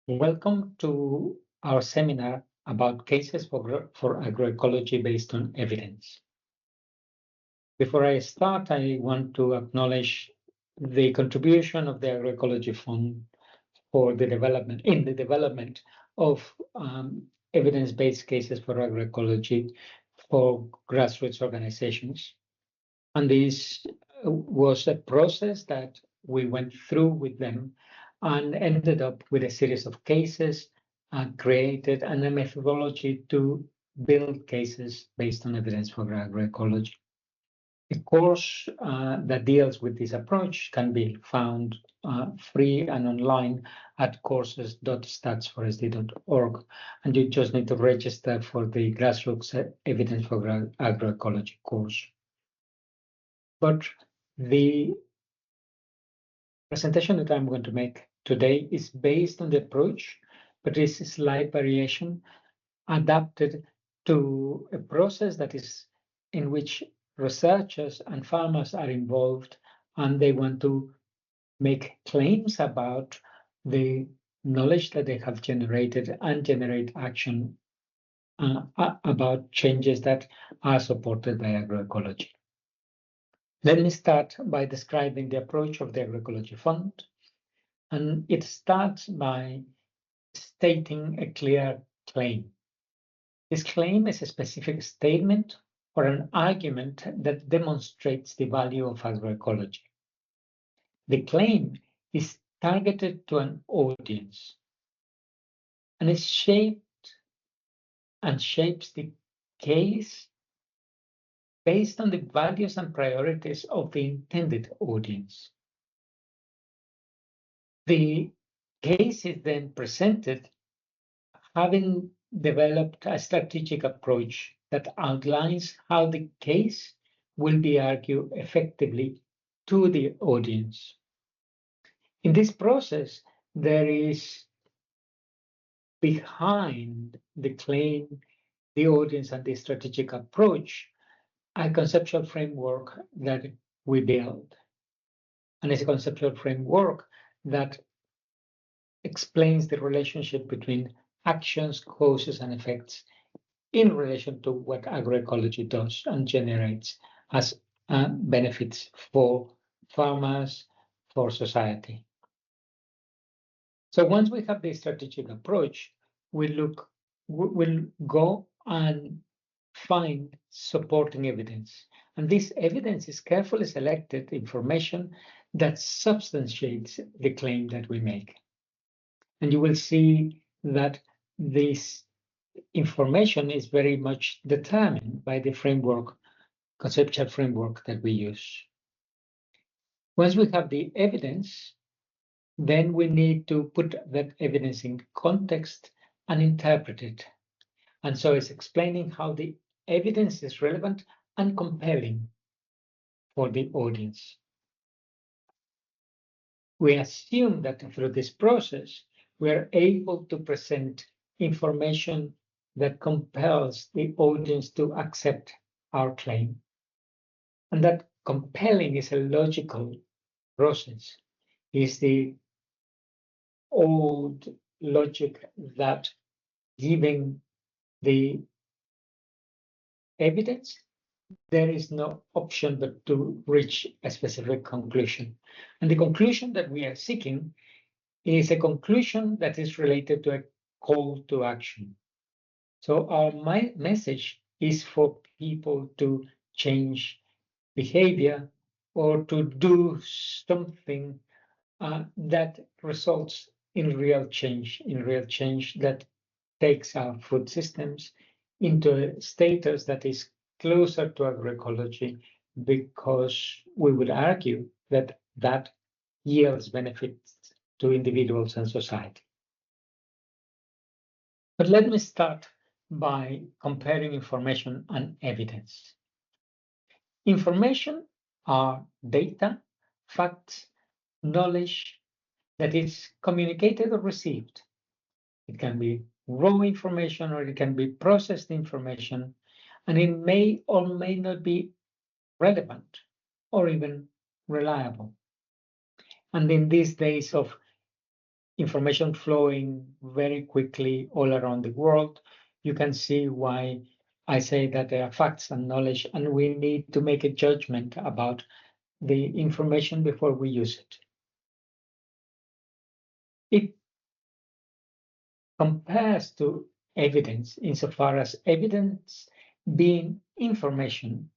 Welcome to our seminar about cases for agroecology based on evidence. Before I start, I want to acknowledge the contribution of the Agroecology Fund for the development of evidence-based cases for agroecology for grassroots organizations. And this was a process that we went through with them and ended up with a series of cases and created a methodology to build cases based on evidence for agroecology. A course that deals with this approach can be found free and online at courses.statsforsd.org, and you just need to register for the Grassroots Evidence for Agroecology course. But the presentation that I'm going to make today is based on the approach, but is a slight variation adapted to a process that is in which researchers and farmers are involved, and they want to make claims about the knowledge that they have generated and generate action about changes that are supported by agroecology. Let me start by describing the approach of the Agroecology Fund, and it starts by stating a clear claim. This claim is a specific statement or an argument that demonstrates the value of agroecology. The claim is targeted to an audience and is shaped and shapes the case based on the values and priorities of the intended audience. The case is then presented having developed a strategic approach that outlines how the case will be argued effectively to the audience. In this process, there is behind the claim, the audience, and the strategic approach, a conceptual framework that we build. And it's a conceptual framework that explains the relationship between actions, causes, and effects in relation to what agroecology does and generates as benefits for farmers, for society. So once we have the strategic approach, we'll go and find supporting evidence. And this evidence is carefully selected information that substantiates the claim that we make. And you will see that this information is very much determined by the framework, conceptual framework that we use. Once we have the evidence, then we need to put that evidence in context and interpret it. And so it's explaining how the evidence is relevant and compelling for the audience. We assume that through this process, we are able to present information that compels the audience to accept our claim. And that compelling is a logical process, is the old logic that giving the evidence, there is no option but to reach a specific conclusion. And the conclusion that we are seeking is a conclusion that is related to a call to action. So our message is for people to change behavior or to do something that results in real change that takes our food systems into a status that is closer to agroecology, because we would argue that that yields benefits to individuals and society. But let me start by comparing information and evidence. Information are data, facts, knowledge that is communicated or received. It can be raw information or it can be processed information, and it may or may not be relevant or even reliable. And in these days of information flowing very quickly all around the world, you can see why I say that there are facts and knowledge, and we need to make a judgment about the information before we use it. It compares to evidence insofar as evidence being information,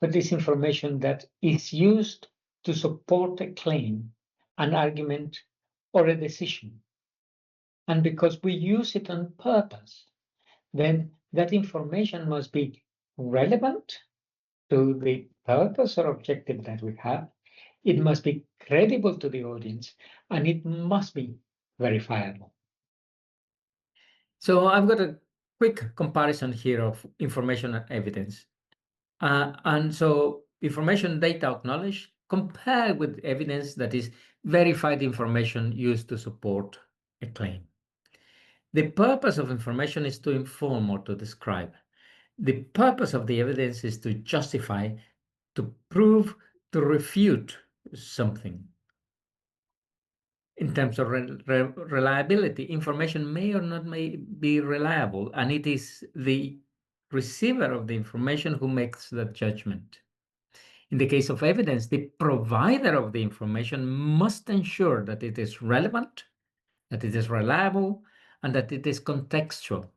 but this information that is used to support a claim, an argument, or a decision. And because we use it on purpose, then that information must be relevant to the purpose or objective that we have. It must be credible to the audience, and it must be verifiable. So I've got a quick comparison here of information and evidence. And so information, data, or knowledge compared with evidence that is verified information used to support a claim. The purpose of information is to inform or to describe. The purpose of the evidence is to justify, to prove, to refute something. In terms of reliability, information may or not may be reliable, and it is the receiver of the information who makes that judgment. In the case of evidence, the provider of the information must ensure that it is relevant, that it is reliable, and that it is contextual.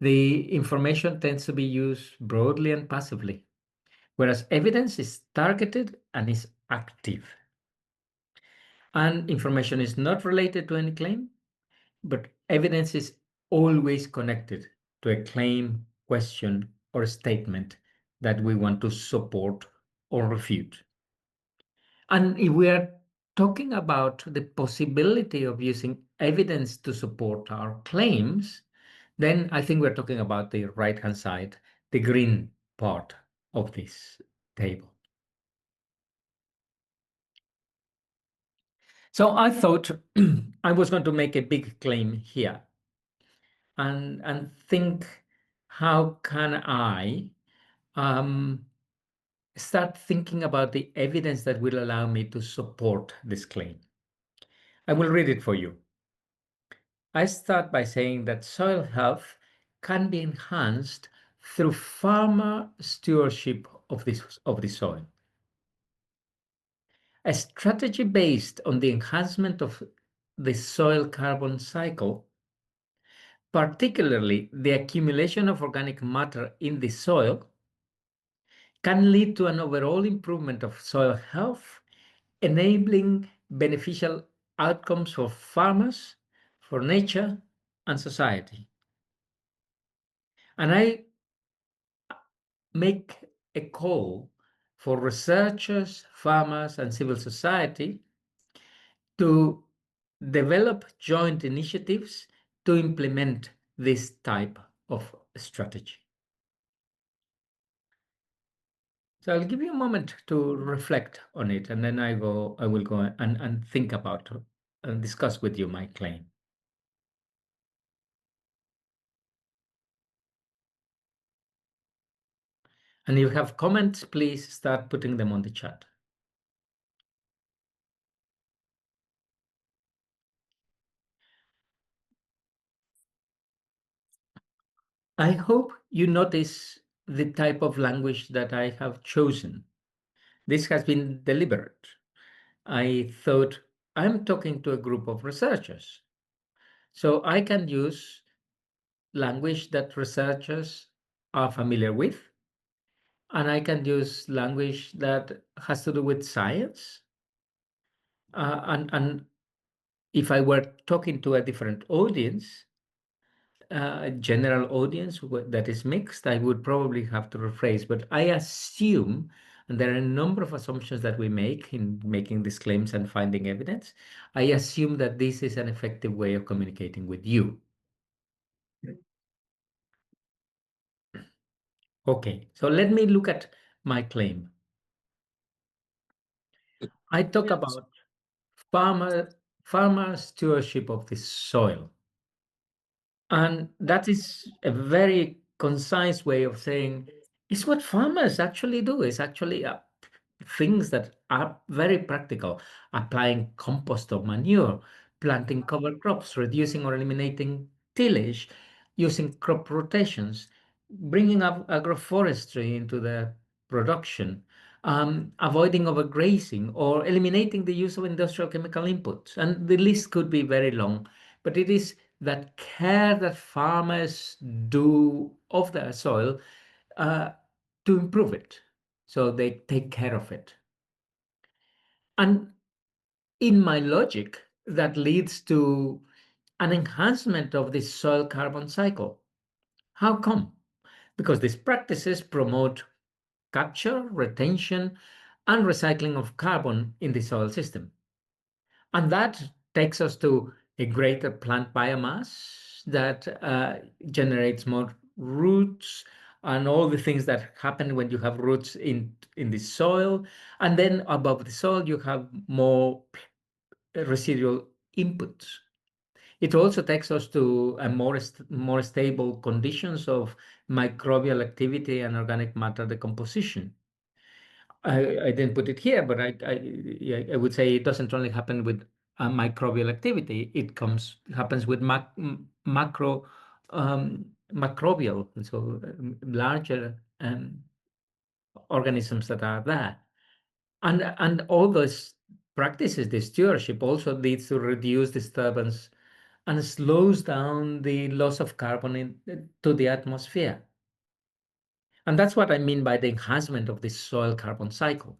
The information tends to be used broadly and passively, whereas evidence is targeted and is active. And information is not related to any claim, but evidence is always connected to a claim, question, or statement that we want to support or refute. And if we are talking about the possibility of using evidence to support our claims, then I think we're talking about the right-hand side, the green part of this table. So I thought I was going to make a big claim here and think, how can I start thinking about the evidence that will allow me to support this claim? I will read it for you. I start by saying that soil health can be enhanced through farmer stewardship of the soil. A strategy based on the enhancement of the soil carbon cycle, particularly the accumulation of organic matter in the soil, can lead to an overall improvement of soil health, enabling beneficial outcomes for farmers, for nature, and society. And I make a call for researchers, farmers, and civil society to develop joint initiatives to implement this type of strategy. So I'll give you a moment to reflect on it, and then I will go and think about and discuss with you my claim. And if you have comments, please start putting them on the chat. I hope you notice the type of language that I have chosen. This has been deliberate. I thought I'm talking to a group of researchers, so I can use language that researchers are familiar with, and I can use language that has to do with science. And if I were talking to a different audience, a general audience that is mixed, I would probably have to rephrase. But I assume, and there are a number of assumptions that we make in making these claims and finding evidence, I assume that this is an effective way of communicating with you. Okay, so let me look at my claim. I talk about farmer stewardship of the soil. And that is a very concise way of saying it's what farmers actually do. It's actually things that are very practical, applying compost or manure, planting cover crops, reducing or eliminating tillage, using crop rotations, bringing up agroforestry into the production, avoiding overgrazing, or eliminating the use of industrial chemical inputs. And the list could be very long, but it is that care that farmers do of their soil uh, to improve it. So they take care of it. And in my logic, that leads to an enhancement of the soil carbon cycle. How come? Because these practices promote capture, retention, and recycling of carbon in the soil system. And that takes us to a greater plant biomass that generates more roots and all the things that happen when you have roots in the soil. And then above the soil, you have more residual inputs. It also takes us to a more stable conditions of microbial activity and organic matter decomposition. I didn't put it here, but I would say it doesn't only happen with microbial activity. It happens with macro microbial, and so larger organisms that are there. And all those practices, the stewardship also leads to reduced disturbance and slows down the loss of carbon to the atmosphere. And that's what I mean by the enhancement of the soil carbon cycle.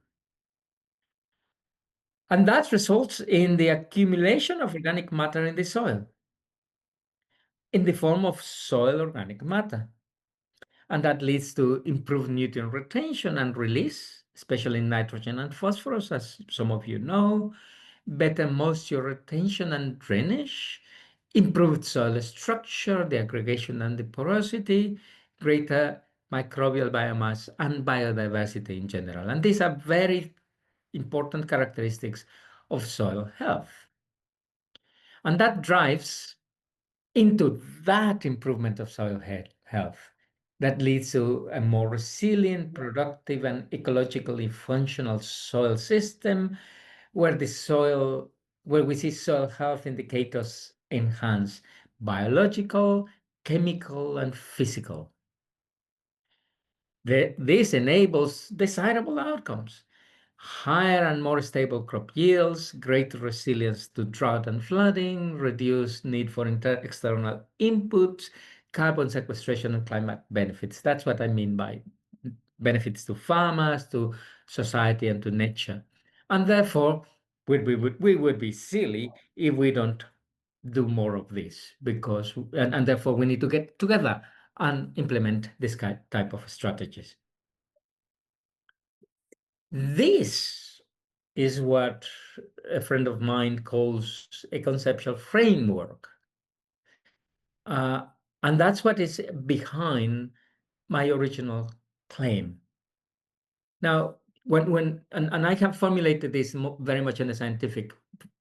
And that results in the accumulation of organic matter in the soil in the form of soil organic matter. And that leads to improved nutrient retention and release, especially nitrogen and phosphorus, as some of you know, better moisture retention and drainage, improved soil structure, the aggregation and the porosity, greater microbial biomass, and biodiversity in general. And these are very important characteristics of soil health. And that drives into that improvement of soil health that leads to a more resilient, productive, and ecologically functional soil system where we see soil health indicators enhance biological, chemical, and physical. This enables desirable outcomes: higher and more stable crop yields, greater resilience to drought and flooding, reduced need for external inputs, carbon sequestration, and climate benefits. That's what I mean by benefits to farmers, to society, and to nature. And therefore, we would be silly if we don't do more of this, because and therefore we need to get together and implement this type of strategies. This is what a friend of mine calls a conceptual framework. And that's what is behind my original claim. Now, and I have formulated this very much in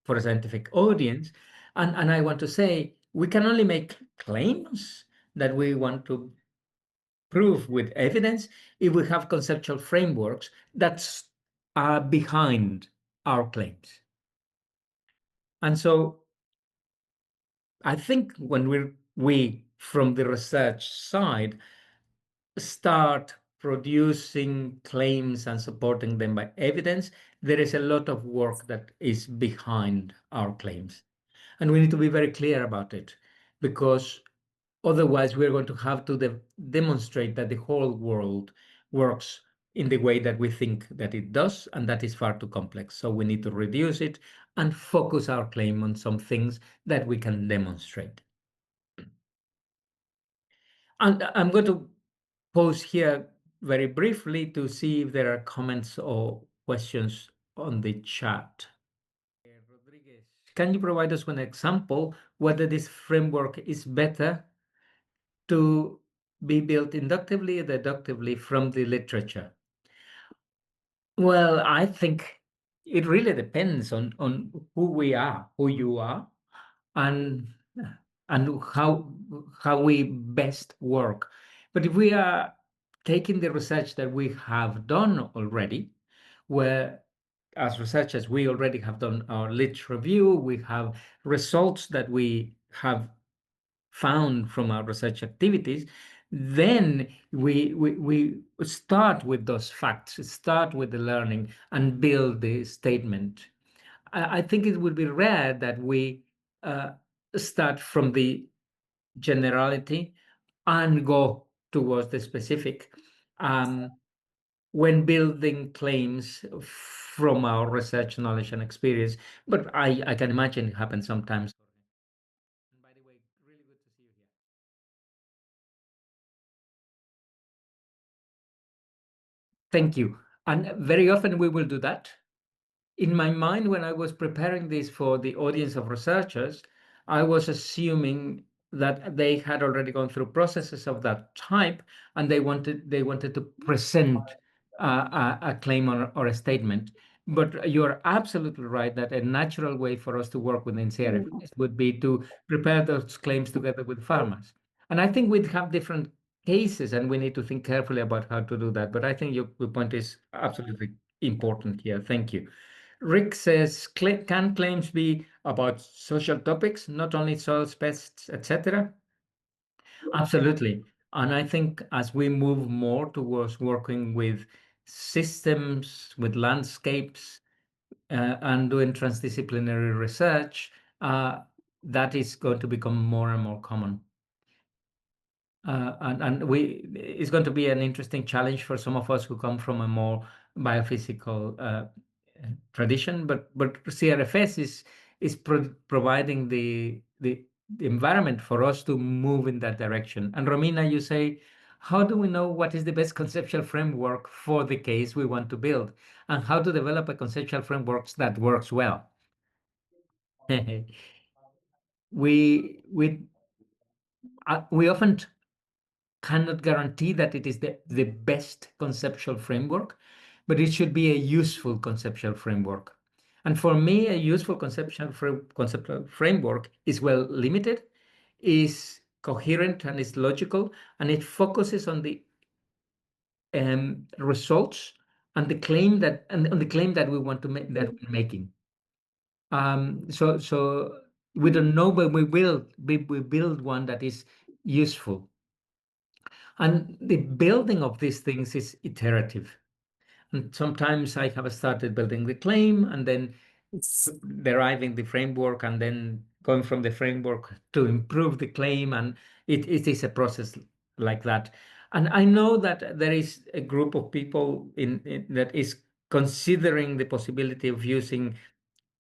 for a scientific audience, and I want to say we can only make claims that we want to prove with evidence if we have conceptual frameworks that are behind our claims. And so I think when we from the research side start producing claims and supporting them by evidence, there is a lot of work that is behind our claims. And we need to be very clear about it, because otherwise we're going to have to demonstrate that the whole world works in the way that we think that it does, and that is far too complex. So we need to reduce it and focus our claim on some things that we can demonstrate. And I'm going to pause here very briefly to see if there are comments or questions on the chat. Rodriguez, can you provide us with an example whether this framework is better to be built inductively or deductively from the literature? Well, I think it really depends on who we are, who you are, and how we best work. But if we are taking the research that we have done already, where as researchers, we already have done our lit review. We have results that we have found from our research activities. Then we start with those facts, start with the learning, and build the statement. I think it would be rare that we uh, start from the generality and go towards the specific when building claims from our research knowledge and experience. But I can imagine it happens sometimes. And by the way, really good to see you here. Thank you. And very often we will do that. In my mind, when I was preparing this for the audience of researchers, I was assuming that they had already gone through processes of that type, and they wanted to present a claim or a statement. But you're absolutely right that a natural way for us to work within CRFS would be to prepare those claims together with farmers. And I think we'd have different cases, and we need to think carefully about how to do that. But I think your point is absolutely important here. Thank you. Rick says, can claims be about social topics, not only soils, pests, etc.? Absolutely. And I think as we move more towards working with systems, with landscapes, and doing transdisciplinary research, that is going to become more and more common. And it's going to be an interesting challenge for some of us who come from a more biophysical tradition, but CRFS is providing the environment for us to move in that direction. And Romina, you say, how do we know what is the best conceptual framework for the case we want to build, and how to develop a conceptual framework that works well? we we we often cannot guarantee that it is the best conceptual framework, but it should be a useful conceptual framework. And for me, a useful conceptual framework is well limited, is coherent, and is logical, and it focuses on the results and on the claim that we want to make, that we're making. So we don't know, but we build one that is useful. And the building of these things is iterative. And sometimes I have started building the claim and then deriving the framework and then going from the framework to improve the claim. And it is a process like that. And I know that there is a group of people that is considering the possibility of using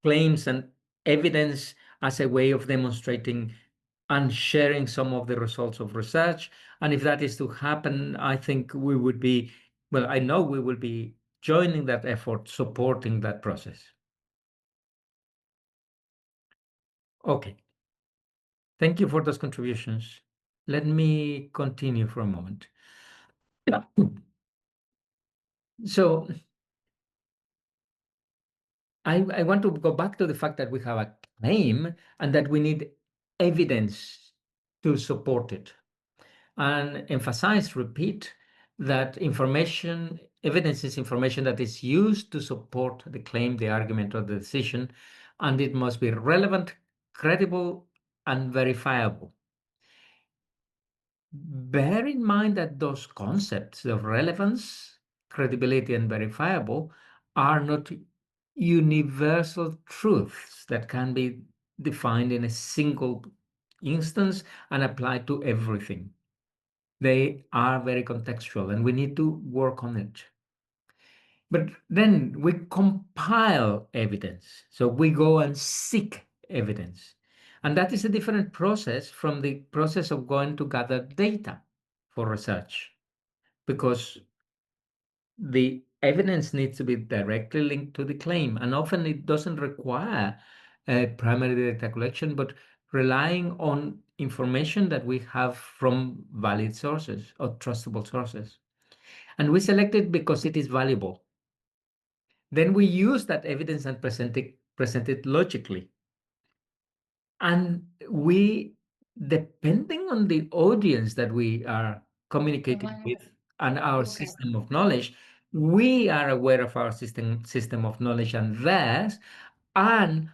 claims and evidence as a way of demonstrating and sharing some of the results of research. And if that is to happen, I think we would be, well, I know we will be joining that effort, supporting that process. Okay. Thank you for those contributions. Let me continue for a moment. So I want to go back to the fact that we have a claim and that we need evidence to support it. And emphasize, repeat, that evidence is information that is used to support the claim, the argument, or the decision, and it must be relevant, credible, and verifiable. Bear in mind that those concepts of relevance, credibility, and verifiable are not universal truths that can be defined in a single instance and applied to everything. They are very contextual and we need to work on it. But then we compile evidence. So we go and seek evidence. And that is a different process from the process of going to gather data for research, because the evidence needs to be directly linked to the claim. And often it doesn't require primary data collection, but relying on information that we have from valid sources or trustable sources. And we select it because it is valuable. Then we use that evidence and present it logically. And we, depending on the audience that we are communicating with and our system of knowledge, we are aware of our system of knowledge and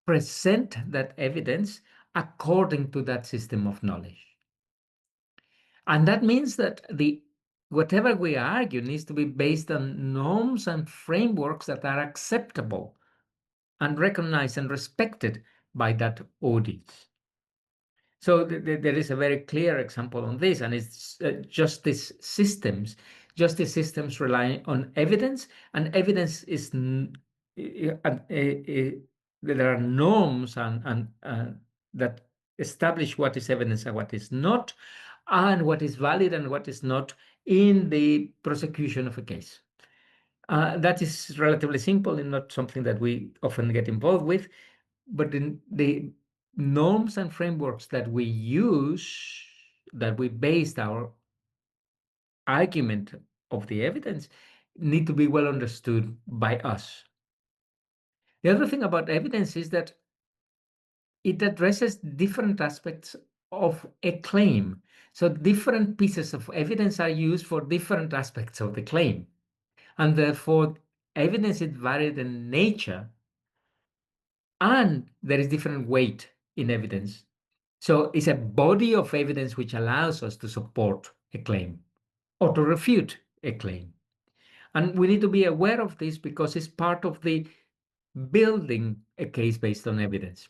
present that evidence according to that system of knowledge. And that means that whatever we argue needs to be based on norms and frameworks that are acceptable and recognized and respected by that audience. So there is a very clear example on this, and it's justice systems. Justice systems rely on evidence, and evidence is there are norms and that establish what is evidence and what is not, and what is valid and what is not in the prosecution of a case. That is relatively simple and not something that we often get involved with, but in the norms and frameworks that we use, that we based our argument of the evidence, need to be well understood by us. The other thing about evidence is that it addresses different aspects of a claim. So different pieces of evidence are used for different aspects of the claim. And therefore, evidence is varied in nature, and there is different weight in evidence. So it's a body of evidence which allows us to support a claim or to refute a claim. And we need to be aware of this because it's part of the building a case based on evidence.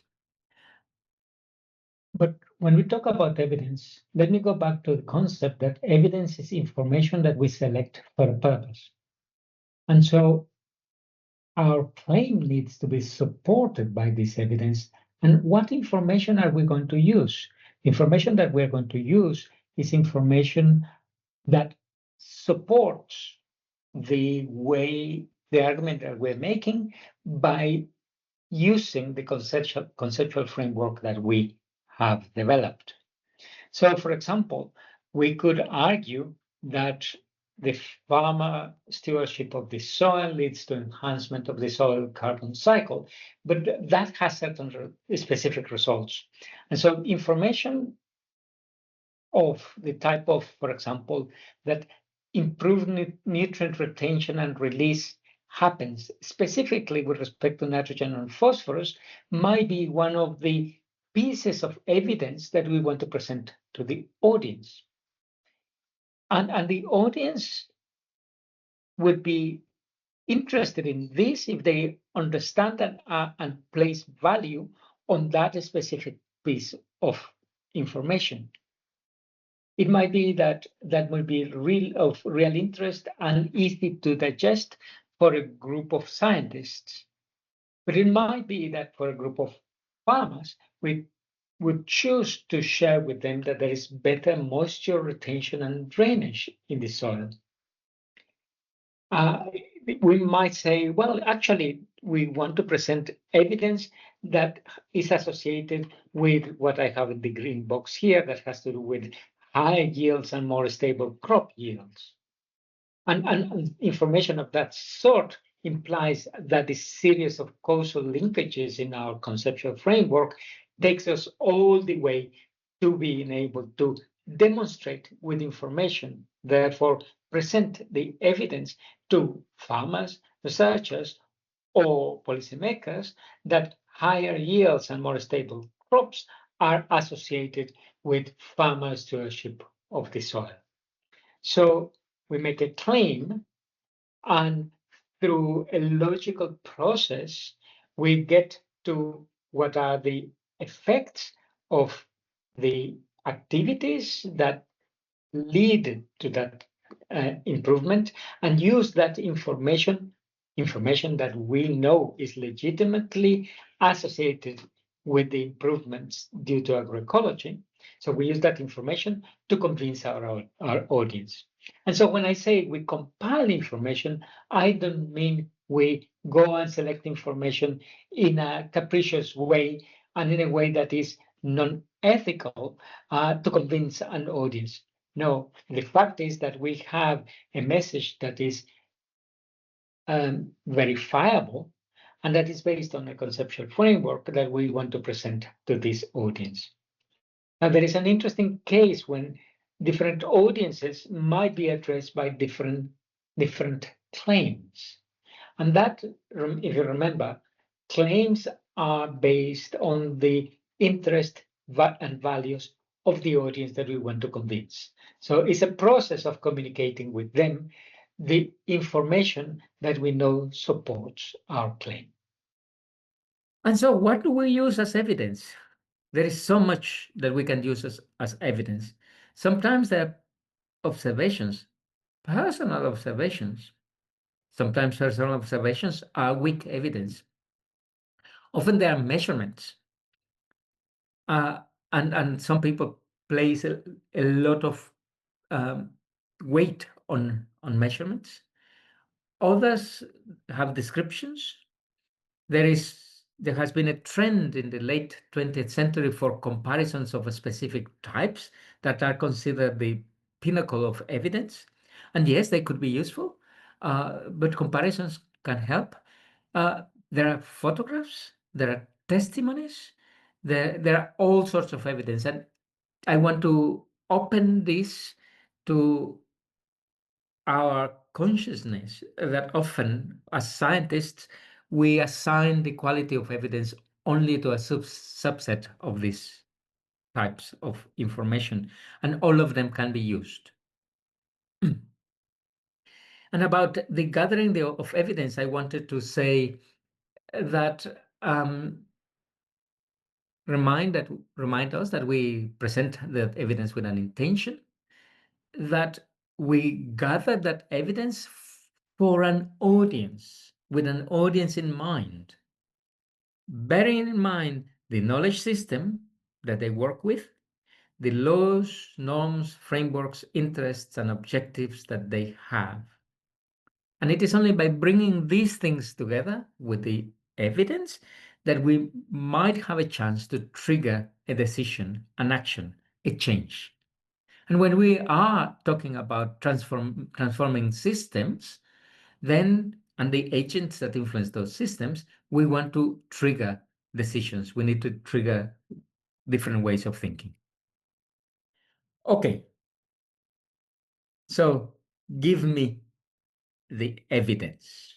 But when we talk about evidence, let me go back to the concept that evidence is information that we select for a purpose. And so our claim needs to be supported by this evidence. And what information are we going to use? Information that we're going to use is information that supports the argument that we're making by using the conceptual framework that we have developed. So, for example, we could argue that the farmer stewardship of the soil leads to enhancement of the soil carbon cycle, but that has certain specific results. And so information of the type of, for example, that improved nutrient retention and release happens specifically with respect to nitrogen and phosphorus might be one of the pieces of evidence that we want to present to the audience. And the audience would be interested in this if they understand and place value on that specific piece of information. It might be that will be of real interest and easy to digest for a group of scientists. But it might be that for a group of farmers, we would choose to share with them that there is better moisture retention and drainage in the soil. We might say, well, actually, we want to present evidence that is associated with what I have in the green box here that has to do with high yields and more stable crop yields. And information of that sort implies that the series of causal linkages in our conceptual framework takes us all the way to being able to demonstrate with information, therefore present the evidence to farmers, researchers, or policymakers that higher yields and more stable crops are associated with farmer stewardship of the soil. So we make a claim, and through a logical process, we get to what are the effects of the activities that lead to that improvement, and use that information that we know is legitimately associated with the improvements due to agroecology. So we use that information to convince our audience. And so when I say we compile information, I don't mean we go and select information in a capricious way and in a way that is non-ethical to convince an audience. No, the fact is that we have a message that is verifiable and that is based on a conceptual framework that we want to present to this audience. Now, there is an interesting case when different audiences might be addressed by different different claims. And that, if you remember, claims are based on the interest and values of the audience that we want to convince. So it's a process of communicating with them the information that we know supports our claim. And so what do we use as evidence? There is so much that we can use as evidence. Sometimes they're observations, personal observations. Sometimes personal observations are weak evidence. Often they are measurements. And some people place a lot of um, weight on measurements. Others have descriptions. There has been a trend in the late 20th century for comparisons of specific types that are considered the pinnacle of evidence. And yes, they could be useful, but comparisons can help. There are photographs, there are testimonies, there are all sorts of evidence. And I want to open this to our consciousness that often, as scientists, we assign the quality of evidence only to a subset of these types of information, and all of them can be used. And about the gathering of evidence, I wanted to say that remind us that we present the evidence with an intention, that we gather that evidence for an audience, with an audience in mind, bearing in mind the knowledge system that they work with, the laws, norms, frameworks, interests, and objectives that they have. And it is only by bringing these things together with the evidence that we might have a chance to trigger a decision, an action, a change. And when we are talking about transforming systems, then, and the agents that influence those systems, we want to trigger decisions. We need to trigger different ways of thinking. Okay. So give me the evidence.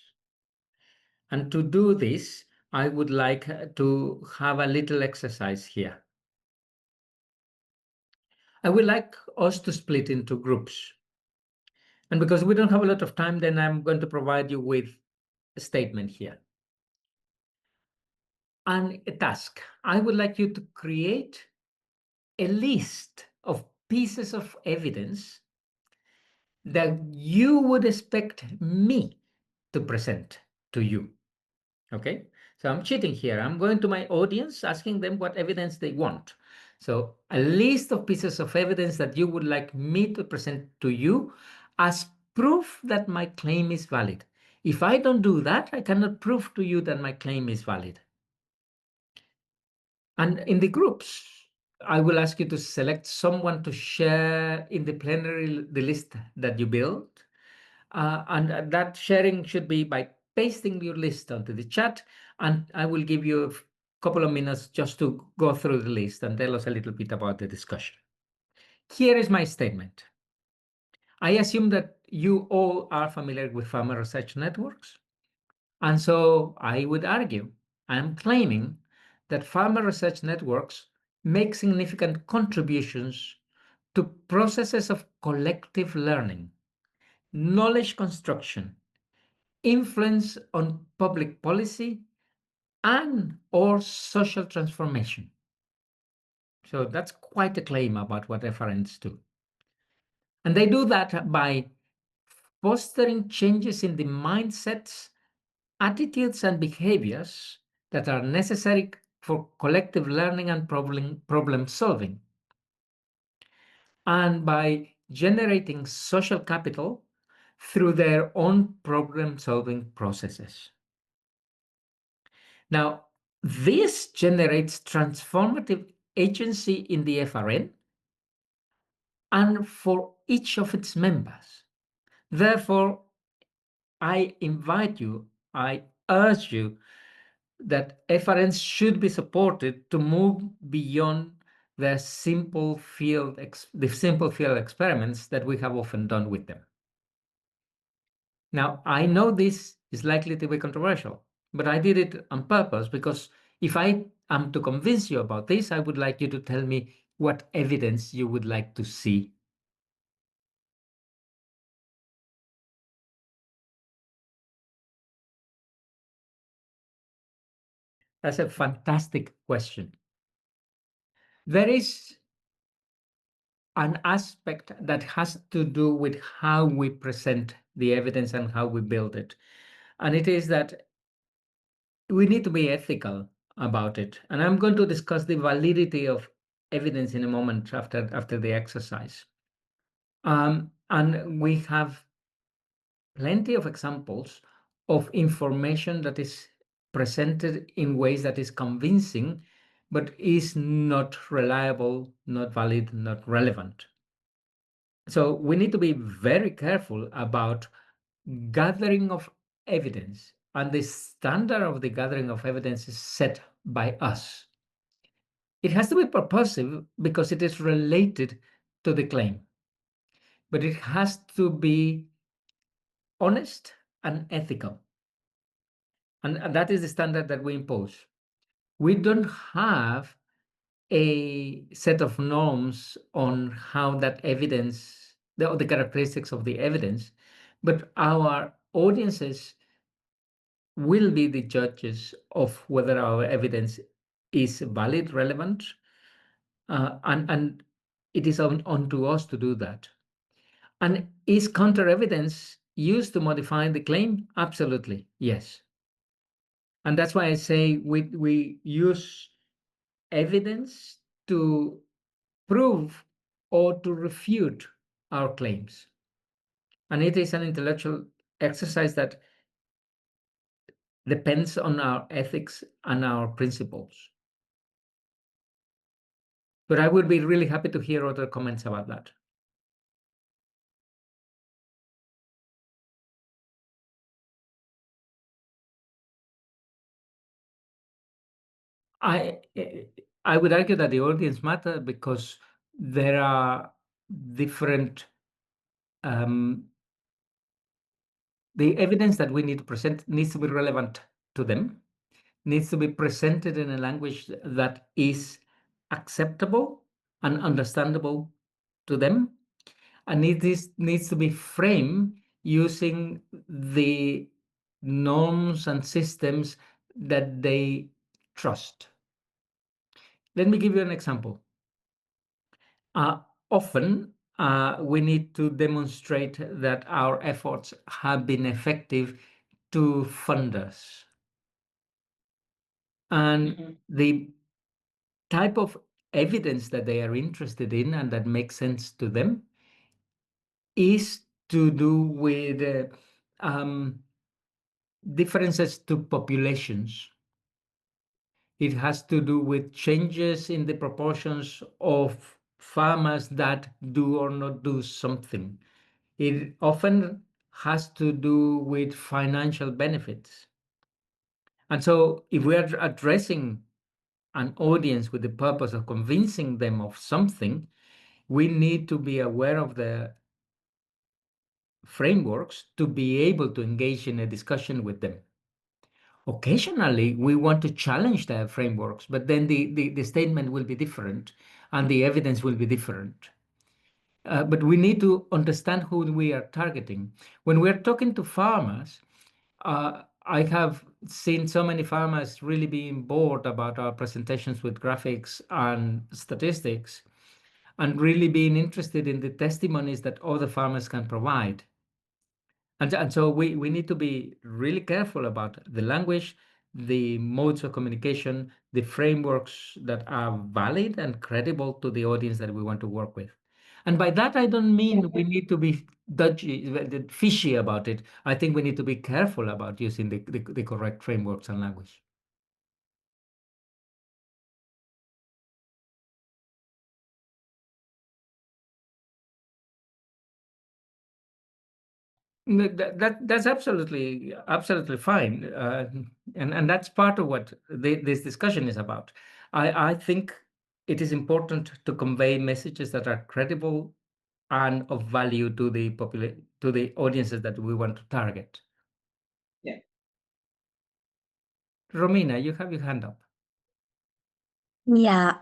And to do this, I would like to have a little exercise here. I would like us to split into groups. And because we don't have a lot of time, then I'm going to provide you with a statement here. And a task. I would like you to create a list of pieces of evidence that you would expect me to present to you. Okay, so I'm cheating here. I'm going to my audience, asking them what evidence they want. So a list of pieces of evidence that you would like me to present to you as proof that my claim is valid. If I don't do that, I cannot prove to you that my claim is valid. And in the groups, I will ask you to select someone to share in the plenary the list that you build. And that sharing should be by pasting your list onto the chat. And I will give you a couple of minutes just to go through the list and tell us a little bit about the discussion. Here is my statement. I assume that you all are familiar with farmer research networks. And so I would argue, I'm claiming that farmer research networks make significant contributions to processes of collective learning, knowledge construction, influence on public policy, and or social transformation. So that's quite a claim about what FRNs do. And they do that by fostering changes in the mindsets, attitudes, and behaviors that are necessary for collective learning and problem solving, and by generating social capital through their own problem solving processes. Now, this generates transformative agency in the FRN and for each of its members. Therefore, I invite you, I urge you that FRNs should be supported to move beyond the simple field experiments that we have often done with them. Now, I know this is likely to be controversial, but I did it on purpose because if I am to convince you about this, I would like you to tell me what evidence you would like to see. That's a fantastic question. There is an aspect that has to do with how we present the evidence and how we build it. And it is that we need to be ethical about it. And I'm going to discuss the validity of evidence in a moment after the exercise. And we have plenty of examples of information that is presented in ways that is convincing, but is not reliable, not valid, not relevant. So we need to be very careful about gathering of evidence, and the standard of the gathering of evidence is set by us. It has to be purposive because it is related to the claim, but it has to be honest and ethical. And that is the standard that we impose. We don't have a set of norms on how that evidence, the characteristics of the evidence, but our audiences will be the judges of whether our evidence is valid, relevant, and it is on to us to do that. And is counter evidence used to modify the claim? Absolutely, yes. And that's why I say we use evidence to prove or to refute our claims. And it is an intellectual exercise that depends on our ethics and our principles. But I would be really happy to hear other comments about that. I I would argue that the audience matter because there are different the evidence that we need to present needs to be relevant to them, needs to be presented in a language that is acceptable and understandable to them, and needs to be framed using the norms and systems that they trust. Let me give you an example. Often, we need to demonstrate that our efforts have been effective to funders. And the type of evidence that they are interested in and that makes sense to them is to do with differences to populations. It has to do with changes in the proportions of farmers that do or not do something. It often has to do with financial benefits. And so if we are addressing an audience with the purpose of convincing them of something, we need to be aware of the frameworks to be able to engage in a discussion with them. Occasionally, we want to challenge their frameworks, but then the statement will be different and the evidence will be different. But we need to understand who we are targeting. When we're talking to farmers, I have seen so many farmers really being bored about our presentations with graphics and statistics, and really being interested in the testimonies that other farmers can provide. And so we need to be really careful about the language, the modes of communication, the frameworks that are valid and credible to the audience that we want to work with. And by that, I don't mean we need to be dodgy, fishy about it. I think we need to be careful about using the correct frameworks and language. That's absolutely fine, and that's part of what this discussion is about. I think it is important to convey messages that are credible and of value to to the audiences that we want to target. Yeah. Romina, you have your hand up. Yeah,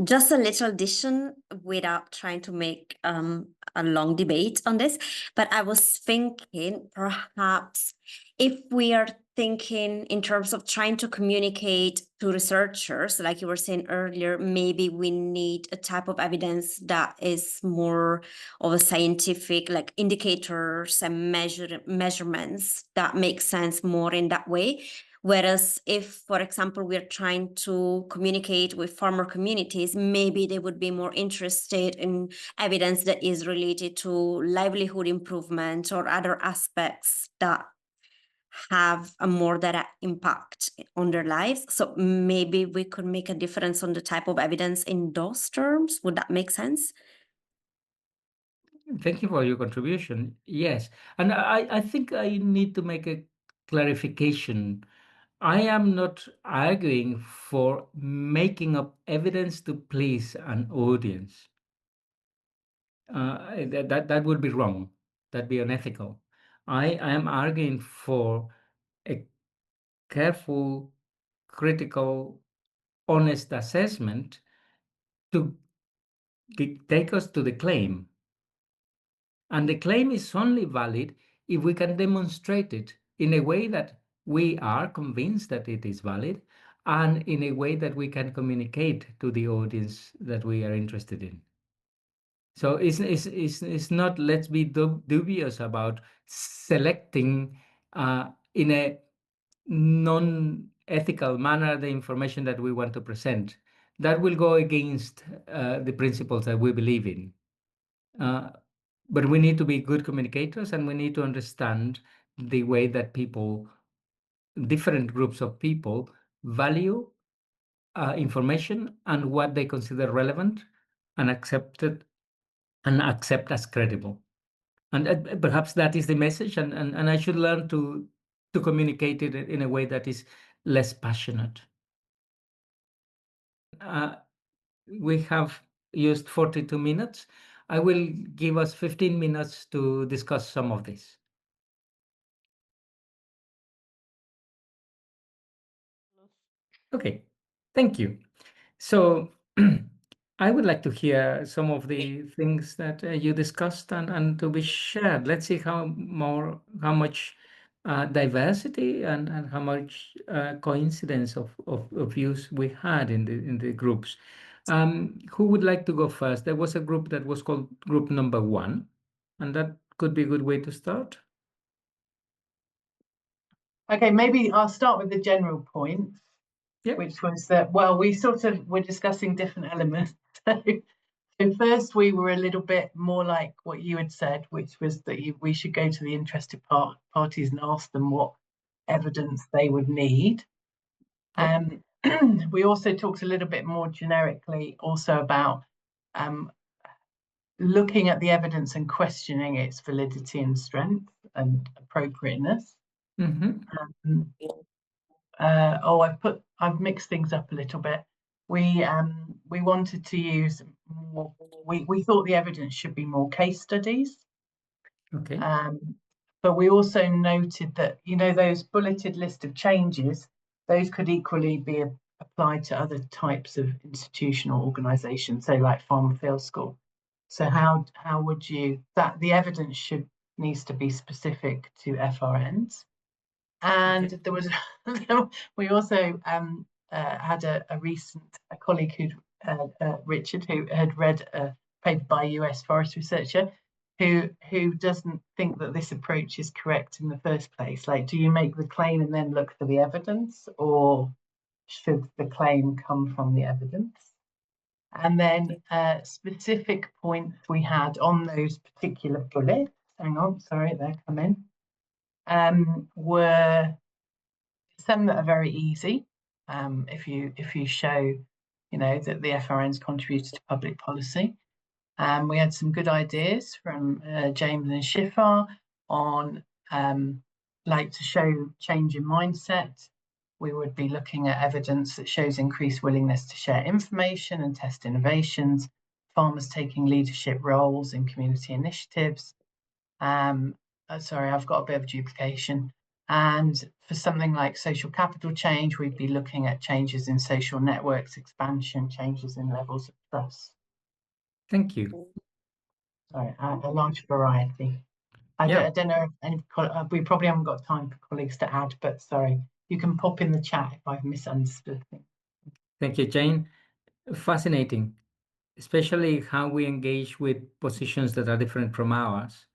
just a little addition without trying to make a long debate on this, but I was thinking perhaps if we are thinking in terms of trying to communicate to researchers, like you were saying earlier, maybe we need a type of evidence that is more of a scientific, like indicators and measurements that make sense more in that way. Whereas if, for example, we're trying to communicate with farmer communities, maybe they would be more interested in evidence that is related to livelihood improvement or other aspects that have a more direct impact on their lives. So maybe we could make a difference on the type of evidence in those terms. Would that make sense? Thank you for your contribution. Yes, and I think I need to make a clarification. I am not arguing for making up evidence to please an audience. That would be wrong. That'd be unethical. I am arguing for a careful, critical, honest assessment to take us to the claim. And the claim is only valid if we can demonstrate it in a way that we are convinced that it is valid and in a way that we can communicate to the audience that we are interested in. So it's not, let's be dubious about selecting in a non-ethical manner the information that we want to present. That will go against the principles that we believe in. But we need to be good communicators, and we need to understand the way that people, different groups of people, value information and what they consider relevant and accept as credible. And perhaps that is the message, and I should learn to communicate it in a way that is less passionate. We have used 42 minutes. I will give us 15 minutes to discuss some of this. Okay, thank you. So I would like to hear some of the things that you discussed and to be shared. Let's see how much diversity and how much coincidence of views we had in the groups. Who would like to go first? There was a group that was called group number 1, and that could be a good way to start. Okay, maybe I'll start with the general point, Yep. which was that, well, we sort of were discussing different elements. So first we were a little bit more like what you had said, which was that we should go to the interested parties and ask them what evidence they would need. Yep. We also talked a little bit more generically also about looking at the evidence and questioning its validity and strength and appropriateness. Mm-hmm. I've mixed things up a little bit. We wanted to use more, we thought the evidence should be more case studies. Okay. But we also noted that, you know, those bulleted list of changes, those could equally be applied to other types of institutional organizations, say like farm field school. So how would you, that the evidence needs to be specific to FRNs. And there was, we also had a colleague Richard, who had read a paper by a US forest researcher who doesn't think that this approach is correct in the first place. Like, do you make the claim and then look for the evidence, or should the claim come from the evidence? And then specific points we had on those particular bullets, hang on, sorry, they're coming, were some that are very easy. If you show, you know, that the FRN's contributed to public policy. We had some good ideas from James and Shifar on like to show change in mindset. We would be looking at evidence that shows increased willingness to share information and test innovations, farmers taking leadership roles in community initiatives, Sorry, I've got a bit of duplication. And for something like social capital change, we'd be looking at changes in social networks, expansion, changes in levels of trust. Thank you. Sorry, a large variety. I don't know if any, we probably haven't got time for colleagues to add, but sorry, you can pop in the chat if I've misunderstood things. Thank you, Jane. Fascinating, especially how we engage with positions that are different from ours.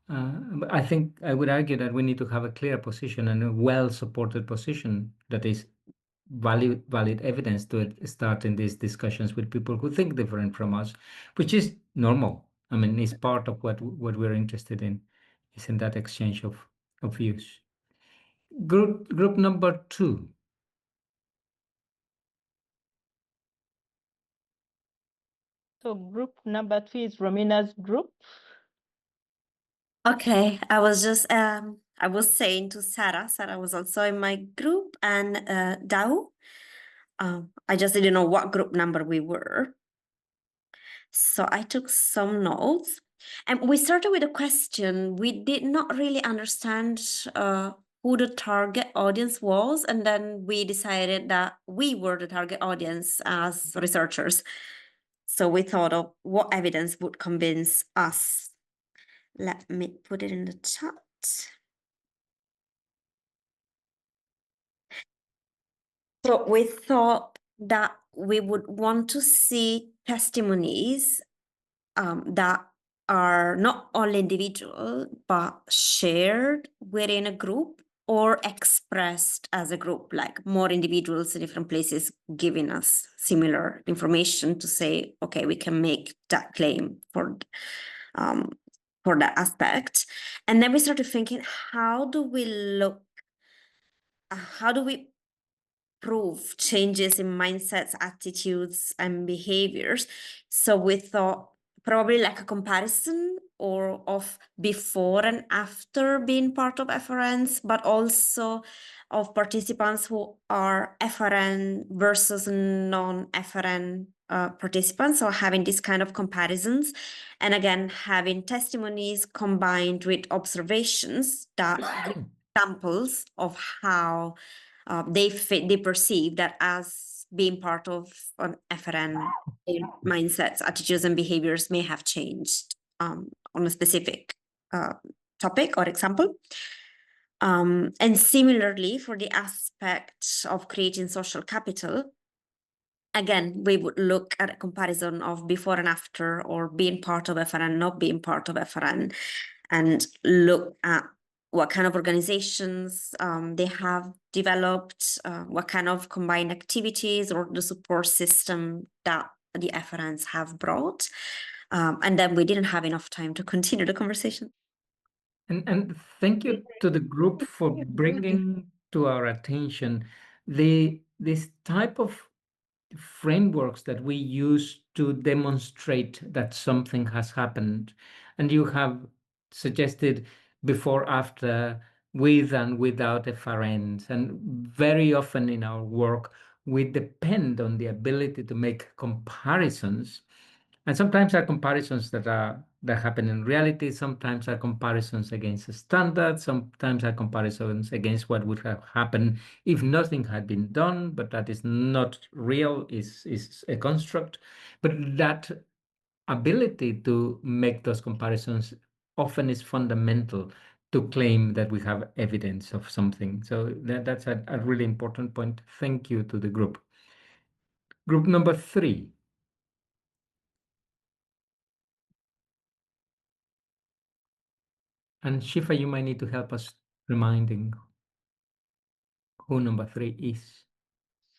I think I would argue that we need to have a clear position and a well-supported position that is valid evidence to start in these discussions with people who think different from us, which is normal. I mean, it's part of what we're interested in, is in that exchange of views. Group number 2. So group number 2 is Romina's group. Okay, I was saying to Sarah was also in my group, and Dao. I just didn't know what group number we were. So I took some notes, and we started with a question. We did not really understand who the target audience was, and then we decided that we were the target audience as researchers. So we thought of what evidence would convince us. Let me put it in the chat. So we thought that we would want to see testimonies that are not only individual, but shared within a group or expressed as a group, like more individuals in different places giving us similar information to say, okay, we can make that claim for that aspect. And then we started thinking, how do we prove changes in mindsets, attitudes, and behaviors? So we thought probably like a comparison or of before and after being part of FRNs, but also of participants who are FRN versus non-FRN participants, so having this kind of comparisons, and again having testimonies combined with observations that give examples of how they perceive that as being part of an FRN, mindsets, attitudes, and behaviors may have changed on a specific topic or example. And similarly, for the aspect of creating social capital, again, we would look at a comparison of before and after, or being part of FRN, not being part of FRN, and look at what kind of organizations they have developed, what kind of combined activities or the support system that the FRNs have brought. And then we didn't have enough time to continue the conversation. And thank you to the group for bringing to our attention this type of frameworks that we use to demonstrate that something has happened. And you have suggested before, after, with and without FRNs. And very often in our work, we depend on the ability to make comparisons. And sometimes are comparisons that happen in reality. Sometimes are comparisons against a standard. Sometimes are comparisons against what would have happened if nothing had been done, but that is not real, is a construct. But that ability to make those comparisons often is fundamental to claim that we have evidence of something. So that's a really important point. Thank you to the group. Group number 3. And Shifa, you might need to help us reminding who number 3 is.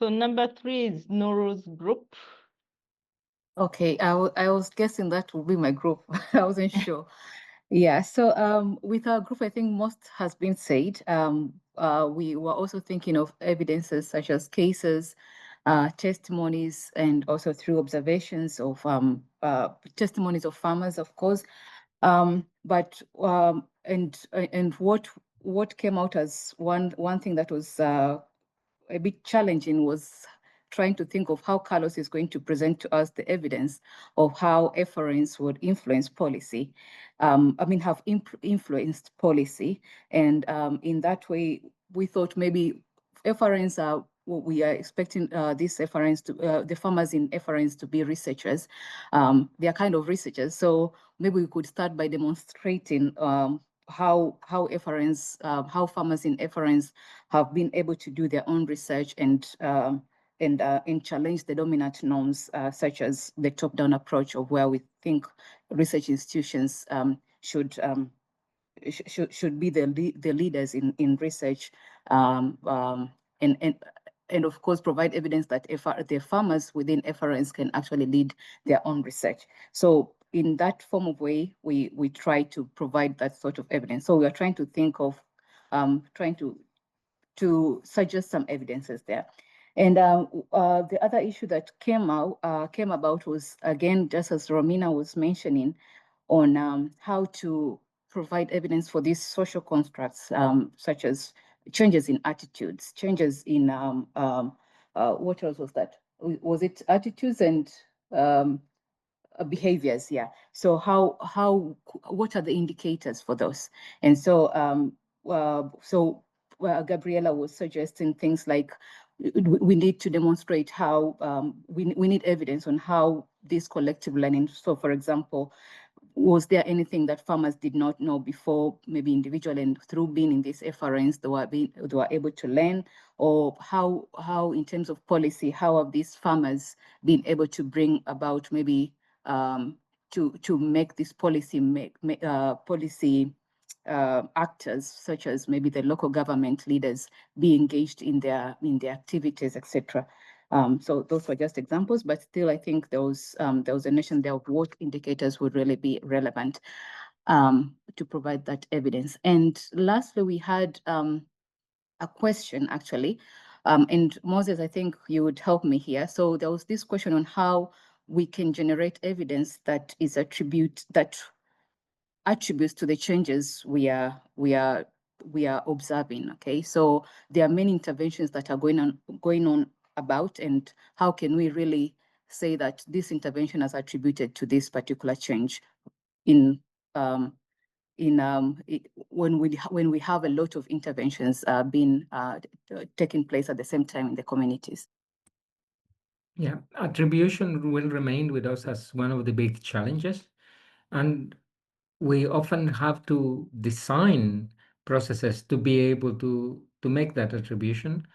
So number 3 is Nuru's group. Okay, I was guessing that would be my group. I wasn't sure. Yeah, so with our group, I think most has been said. We were also thinking of evidences such as cases, testimonies, and also through observations of testimonies of farmers, of course. But what came out as one thing that was a bit challenging was trying to think of how Carlos is going to present to us the evidence of how efferents would influence policy. Have influenced policy. And in that way, we thought maybe efferents are, we are expecting these efferents to, the farmers in efferents to be researchers. They are kind of researchers. So maybe we could start by demonstrating how efferents, how farmers in efferents have been able to do their own research and challenge the dominant norms, such as the top-down approach of where we think research institutions should be the leaders in research, and of course provide evidence that the farmers within FRNs can actually lead their own research. So in that form of way, we try to provide that sort of evidence. So we are trying to think of trying to suggest some evidences there. And the other issue that came about was, again, just as Romina was mentioning, on how to provide evidence for these social constructs, such as changes in attitudes, changes in what else was that? Was it attitudes and behaviors? Yeah. So what are the indicators for those? And so Gabriela was suggesting things like we need to demonstrate how we need evidence on how this collective learning. So, for example, was there anything that farmers did not know before, maybe individually, and through being in these FRNs, they were able to learn? Or how in terms of policy, how have these farmers been able to bring about maybe to make this policy actors, such as maybe the local government leaders, be engaged in their activities, etc. So those were just examples, but still, I think there was a notion there of what indicators would really be relevant to provide that evidence. And lastly, we had a question actually, and Moses, I think you would help me here. So there was this question on how we can generate evidence that is attributes to the changes we are observing. Okay, so there are many interventions that are going on about, and how can we really say that this intervention has attributed to this particular change when we have a lot of interventions being taking place at the same time in the communities. Yeah, attribution will remain with us as one of the big challenges, and we often have to design processes to be able to make that attribution,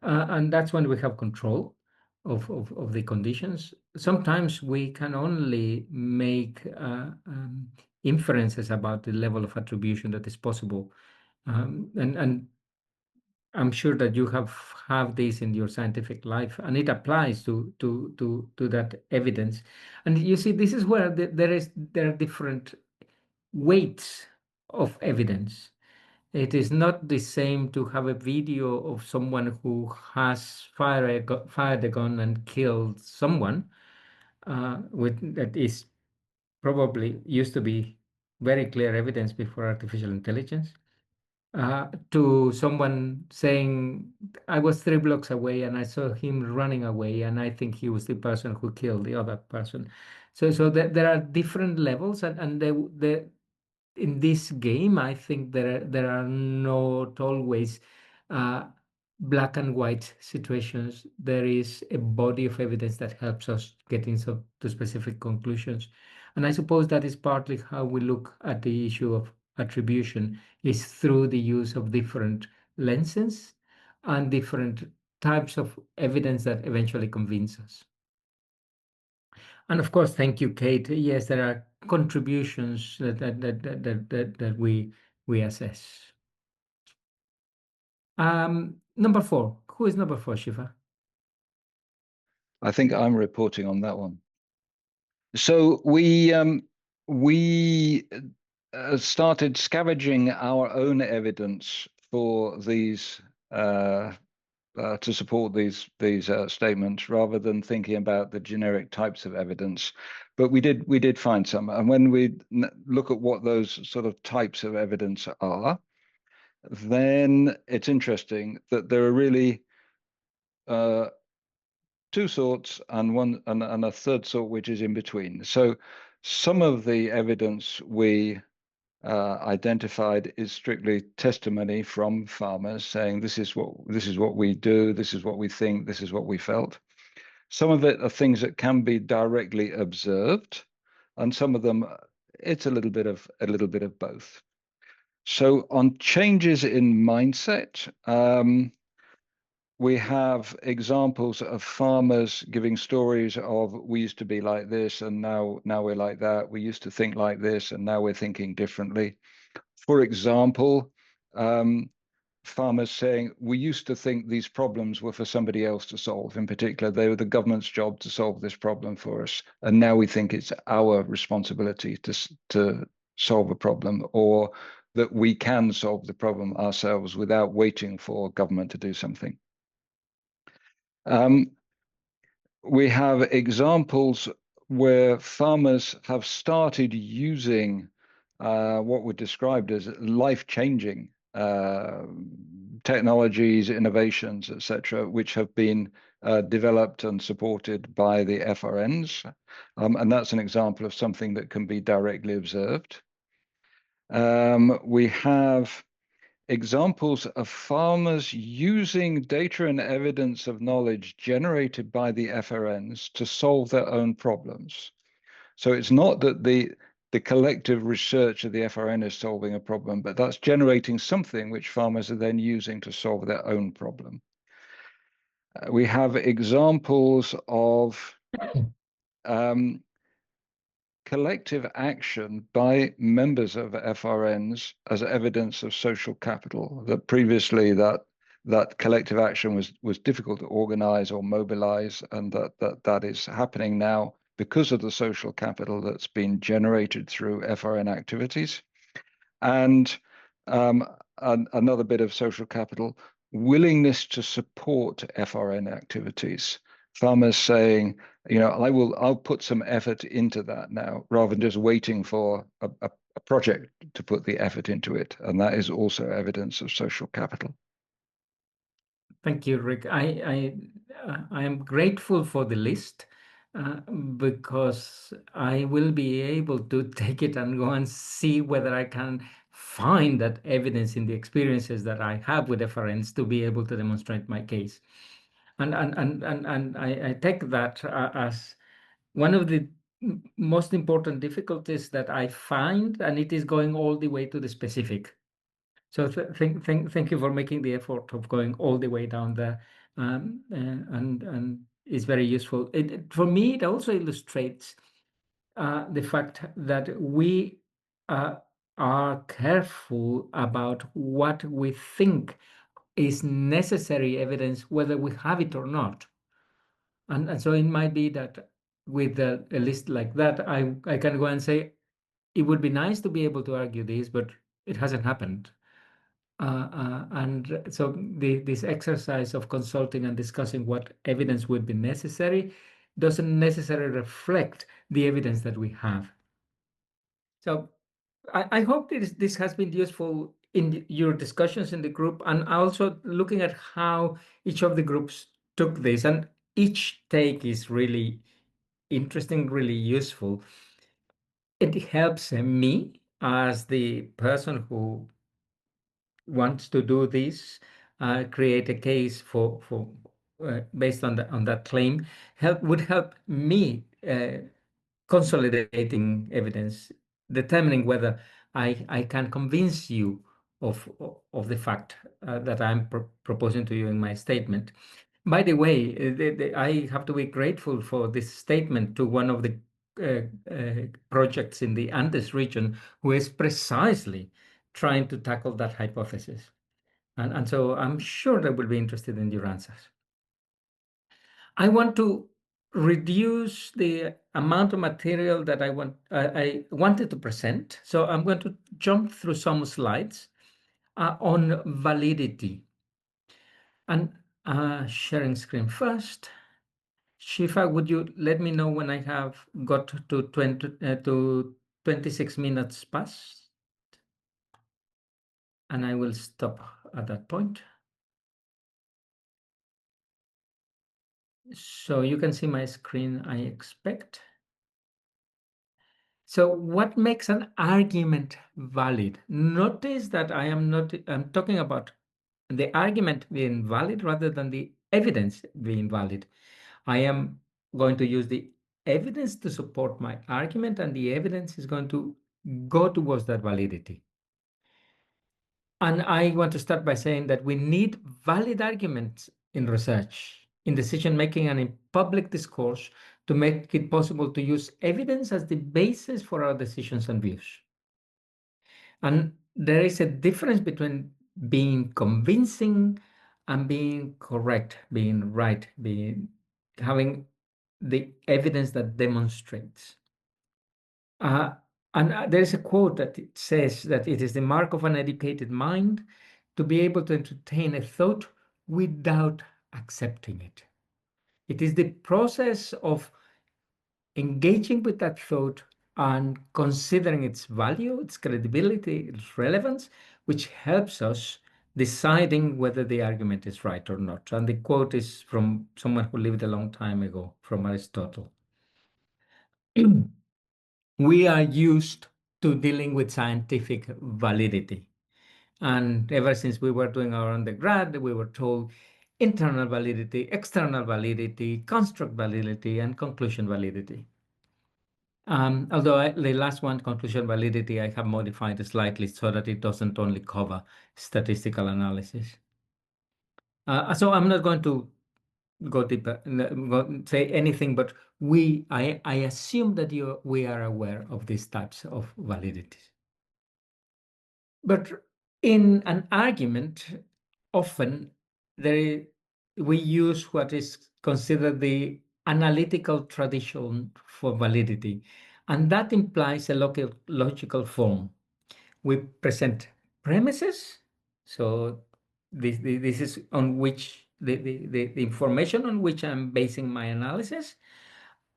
and that's when we have control of the conditions. Sometimes we can only make inferences about the level of attribution that is possible, and I'm sure that you have this in your scientific life, and it applies to that evidence. And you see, this is where there are different weights of evidence. It is not the same to have a video of someone who has fired a gun and killed someone, that is probably used to be very clear evidence before artificial intelligence, to someone saying, I was 3 blocks away and I saw him running away and I think he was the person who killed the other person. So there are different levels, and in this game, I think there are not always black and white situations. There is a body of evidence that helps us get into specific conclusions. And I suppose that is partly how we look at the issue of attribution, is through the use of different lenses and different types of evidence that eventually convince us. And of course, thank you, Kate. Yes, there are contributions that we assess. Number 4. Who is number 4, Shiva? I think I'm reporting on that one. So we started scavenging our own evidence for these to support these statements, rather than thinking about the generic types of evidence. But we did find some, and when we look at what those sort of types of evidence are, then it's interesting that there are really two sorts and a third sort which is in between. So some of the evidence we identified is strictly testimony from farmers saying this is what we do, this is what we think, this is what we felt. Some of it are things that can be directly observed, and some of them it's a little bit of both. So on changes in mindset, we have examples of farmers giving stories of we used to be like this and now we're like that. We used to think like this and now we're thinking differently. For example, farmers saying we used to think these problems were for somebody else to solve. In particular, they were the government's job to solve this problem for us, and now we think it's our responsibility to solve a problem, or that we can solve the problem ourselves without waiting for government to do something. We have examples where farmers have started using what were described as life-changing technologies, innovations, etc., which have been developed and supported by the FRNs. And that's an example of something that can be directly observed. We have examples of farmers using data and evidence of knowledge generated by the FRNs to solve their own problems. So it's not that the collective research of the FRN is solving a problem, but that's generating something which farmers are then using to solve their own problem. We have examples of collective action by members of FRNs as evidence of social capital, that previously that collective action was difficult to organize or mobilize, and that is happening now because of the social capital that's been generated through FRN activities. And another bit of social capital, willingness to support FRN activities. Farmers saying, I'll put some effort into that now, rather than just waiting for a project to put the effort into it. And that is also evidence of social capital. Thank you, Rick. I am grateful for the list because I will be able to take it and go and see whether I can find that evidence in the experiences that I have with FRNs to be able to demonstrate my case. And I take that as one of the most important difficulties that I find, and it is going all the way to the specific. So thank you for making the effort of going all the way down there, and it's very useful. For me, it also illustrates the fact that we are careful about what we think is necessary evidence, whether we have it or not. And so it might be that with a list like that, I can go and say, it would be nice to be able to argue this, but it hasn't happened. And so this exercise of consulting and discussing what evidence would be necessary doesn't necessarily reflect the evidence that we have. So I hope this has been useful in your discussions in the group, and also looking at how each of the groups took this, and each take is really interesting, really useful. It helps me as the person who wants to do this, create a case for based on that claim, would help me consolidating evidence, determining whether I can convince you of the fact that I'm proposing to you in my statement. By the way, I have to be grateful for this statement to one of the projects in the Andes region who is precisely trying to tackle that hypothesis. And so I'm sure they will be interested in your answers. I want to reduce the amount of material that I wanted to present. So I'm going to jump through some slides on validity. And sharing screen first. Shifa, would you let me know when I have got to 26 minutes past? And I will stop at that point. So you can see my screen, I expect. So what makes an argument valid? Notice that I'm talking about the argument being valid rather than the evidence being valid. I am going to use the evidence to support my argument, and the evidence is going to go towards that validity. And I want to start by saying that we need valid arguments in research, in decision making, and in public discourse to make it possible to use evidence as the basis for our decisions and views. And there is a difference between being convincing and being correct, being right, having the evidence that demonstrates. And there is a quote that it says that it is the mark of an educated mind to be able to entertain a thought without accepting it. It is the process of engaging with that thought and considering its value, its credibility, its relevance, which helps us deciding whether the argument is right or not. And the quote is from someone who lived a long time ago, from Aristotle. We are used to dealing with scientific validity. And ever since we were doing our undergrad, we were told internal validity, external validity, construct validity, and conclusion validity. Although the last one, conclusion validity, I have modified slightly so that it doesn't only cover statistical analysis. So I'm not going to go deeper, say anything, but I assume that we are aware of these types of validities. But in an argument, often we use what is considered the analytical tradition for validity, and that implies a logical form. We present premises, so this is on which the information on which I'm basing my analysis,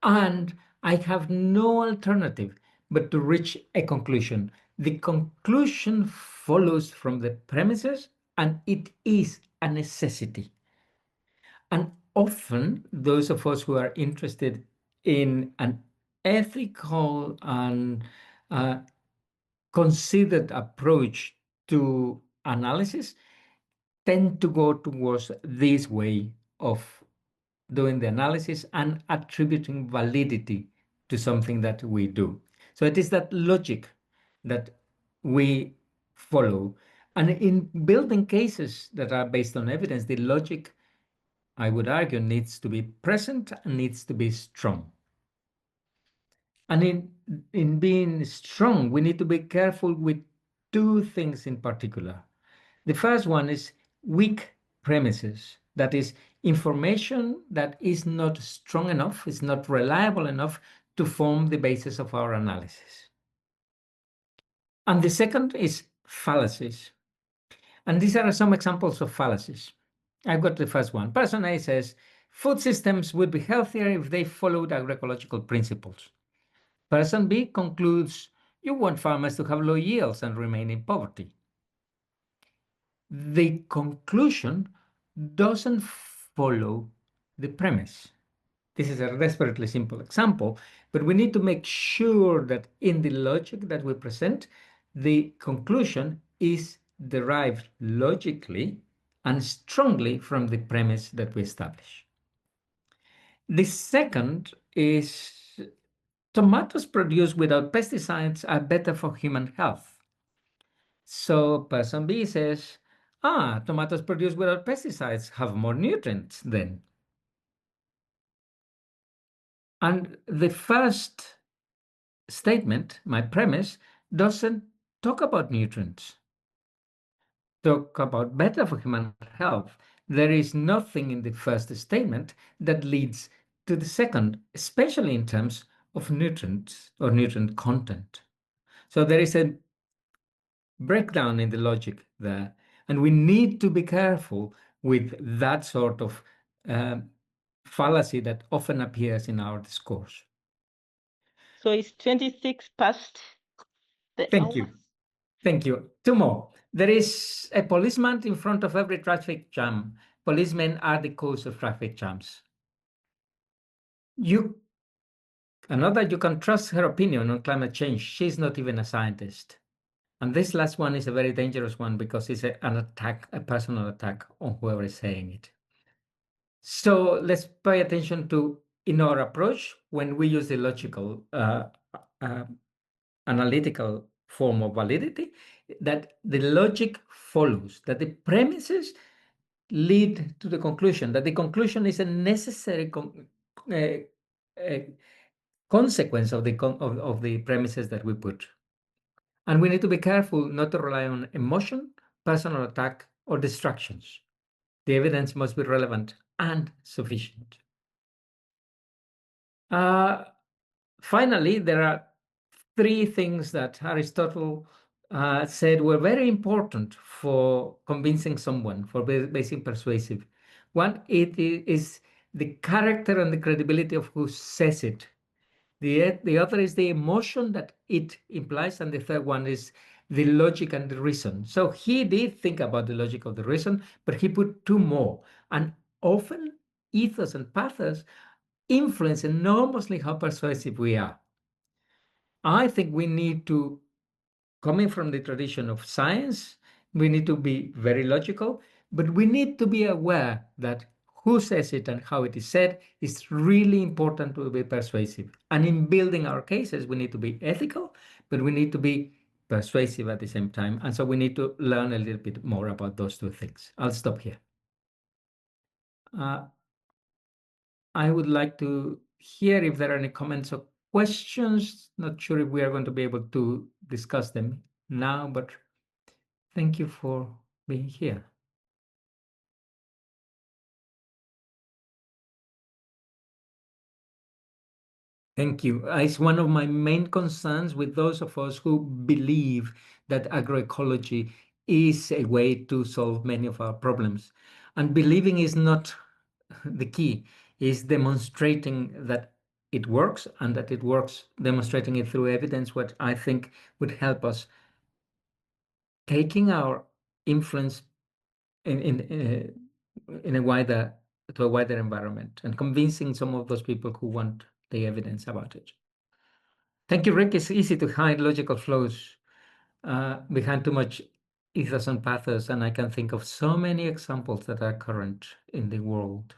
and I have no alternative but to reach a conclusion. The conclusion follows from the premises, and it is a necessity. And often, those of us who are interested in an ethical and considered approach to analysis tend to go towards this way of doing the analysis and attributing validity to something that we do. So it is that logic that we follow. And in building cases that are based on evidence, the logic, I would argue, needs to be present and needs to be strong. And in being strong, we need to be careful with two things in particular. The first one is weak premises. That is information that is not strong enough, is not reliable enough to form the basis of our analysis. And the second is fallacies. And these are some examples of fallacies. I've got the first one. Person A says, food systems would be healthier if they followed agroecological principles. Person B concludes, you want farmers to have low yields and remain in poverty. The conclusion doesn't follow the premise. This is a desperately simple example, but we need to make sure that in the logic that we present, the conclusion is derived logically and strongly from the premise that we establish. The second is tomatoes produced without pesticides are better for human health. So person B says, tomatoes produced without pesticides have more nutrients then. And the first statement, my premise, doesn't talk about nutrients, talk about better for human health. There is nothing in the first statement that leads to the second, especially in terms of nutrients or nutrient content. So there is a breakdown in the logic there, and we need to be careful with that sort of fallacy that often appears in our discourse. So it's 26 past the Thank hour. you. Thank you. Two more. There is a policeman in front of every traffic jam. Policemen are the cause of traffic jams. Another, you can trust her opinion on climate change. She's not even a scientist. And this last one is a very dangerous one because it's an attack, a personal attack on whoever is saying it. So let's pay attention to, in our approach, when we use the logical, analytical form of validity, that the logic follows, that the premises lead to the conclusion, that the conclusion is a necessary consequence of the premises that we put. And we need to be careful not to rely on emotion, personal attack, or distractions. The evidence must be relevant and sufficient. Finally, there are three things that Aristotle said were very important for convincing someone, for being persuasive. One, it is the character and the credibility of who says it. The other is the emotion that it implies, and the third one is the logic and the reason. So he did think about the logic of the reason, but he put two more. And often ethos and pathos influence enormously how persuasive we are. I think we need to, coming from the tradition of science, we need to be very logical, but we need to be aware that who says it and how it is said is really important to be persuasive. And in building our cases, we need to be ethical, but we need to be persuasive at the same time. And so we need to learn a little bit more about those two things. I'll stop here. I would like to hear if there are any comments or questions. Not sure if we are going to be able to discuss them now, but thank you for being here. Thank you. It's one of my main concerns with those of us who believe that agroecology is a way to solve many of our problems. And believing is not the key, is demonstrating that it works, and that it works, demonstrating it through evidence, what I think would help us taking our influence in a wider environment and convincing some of those people who want the evidence about it. Thank you, Rick. It's easy to hide logical flows behind too much ethos and pathos, and I can think of so many examples that are current in the world.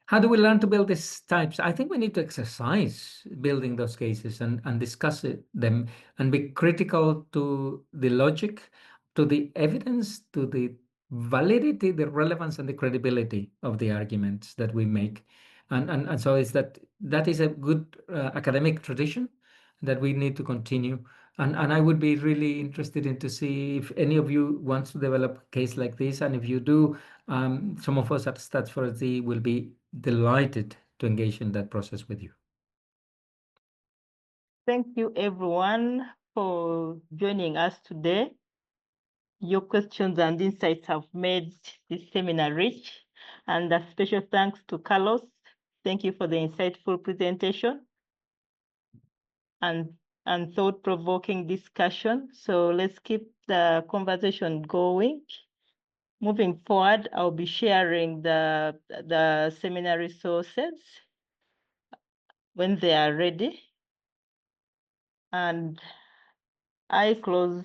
How do we learn to build these types? I think we need to exercise building those cases and discuss them and be critical to the logic, to the evidence, to the validity, the relevance, and the credibility of the arguments that we make. And so is that is a good academic tradition that we need to continue. And I would be really interested in to see if any of you wants to develop a case like this. And if you do, some of us at Stats for SD will be delighted to engage in that process with you. Thank you, everyone, for joining us today. Your questions and insights have made this seminar rich, and a special thanks to Carlos. Thank you for the insightful presentation and thought-provoking discussion. So let's keep the conversation going. Moving forward, I'll be sharing the seminar resources when they are ready. And I close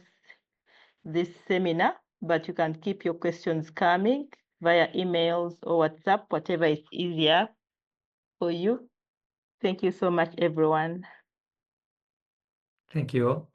this seminar, but you can keep your questions coming via emails or WhatsApp, whatever is easier for you. Thank you so much, everyone. Thank you all.